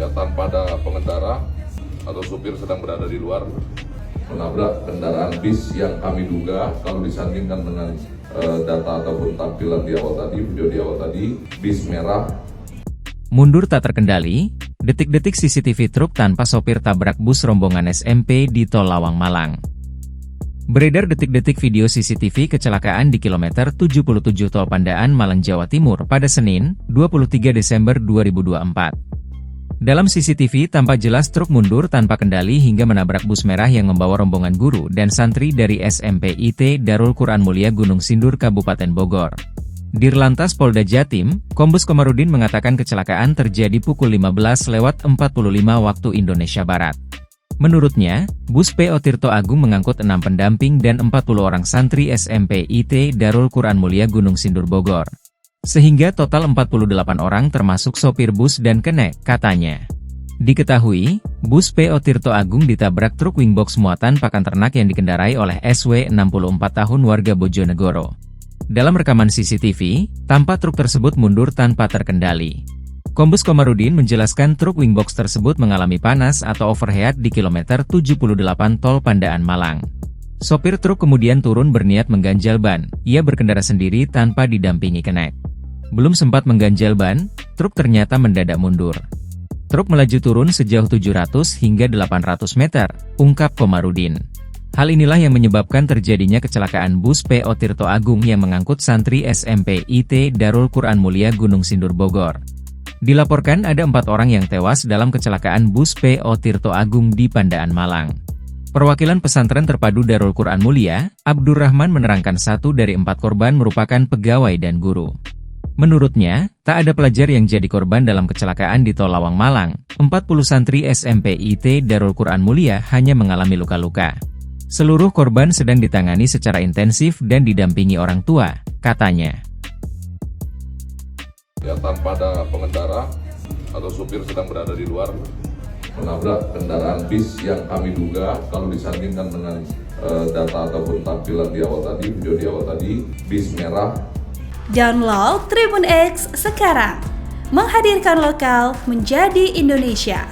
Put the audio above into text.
ya, tanpa ada pengendara atau supir sedang berada di luar, menabrak kendaraan bis yang kami duga kalau disandingkan dengan data ataupun tampilan di awal tadi, video di awal tadi, bis merah. Mundur tak terkendali, detik-detik CCTV truk tanpa sopir tabrak bus rombongan SMP di Tol Lawang Malang. Beredar detik-detik video CCTV kecelakaan di kilometer 77 Tol Pandaan Malang, Jawa Timur pada Senin, 23 Desember 2024. Dalam CCTV tampak jelas truk mundur tanpa kendali hingga menabrak bus merah yang membawa rombongan guru dan santri dari SMP IT Darul Quran Mulia Gunung Sindur, Kabupaten Bogor. Dirlantas Polda Jatim, Kombes Komarudin mengatakan kecelakaan terjadi pukul 15.45 waktu Indonesia Barat. Menurutnya, bus PO Tirto Agung mengangkut 6 pendamping dan 40 orang santri SMP IT Darul Quran Mulia Gunung Sindur, Bogor. Sehingga total 48 orang termasuk sopir bus dan kenek, katanya. Diketahui, bus PO Tirto Agung ditabrak truk wingbox muatan pakan ternak yang dikendarai oleh SW 64 tahun warga Bojonegoro. Dalam rekaman CCTV, tampak truk tersebut mundur tanpa terkendali. Kombes Komarudin menjelaskan truk wingbox tersebut mengalami panas atau overheat di kilometer 78 Tol Pandaan Malang. Sopir truk kemudian turun berniat mengganjal ban, ia berkendara sendiri tanpa didampingi kenek. Belum sempat mengganjal ban, truk ternyata mendadak mundur. Truk melaju turun sejauh 700 hingga 800 meter, ungkap Komarudin. Hal inilah yang menyebabkan terjadinya kecelakaan bus PO Tirto Agung yang mengangkut santri SMP IT Darul Quran Mulia Gunung Sindur, Bogor. Dilaporkan ada 4 orang yang tewas dalam kecelakaan bus PO Tirto Agung di Pandaan Malang. Perwakilan pesantren terpadu Darul Quran Mulia, Abdurrahman menerangkan 1 dari 4 korban merupakan pegawai dan guru. Menurutnya, tak ada pelajar yang jadi korban dalam kecelakaan di Tol Lawang Malang. 40 santri SMP IT Darul Quran Mulia hanya mengalami luka-luka. Seluruh korban sedang ditangani secara intensif dan didampingi orang tua, katanya. Ya, tanpa ada pengendara atau supir sedang berada di luar, menabrak kendaraan bis yang kami duga kalau disandingkan dengan data ataupun tampilan di awal tadi, video di awal tadi, bis merah. Download Tribun X sekarang, menghadirkan lokal menjadi Indonesia.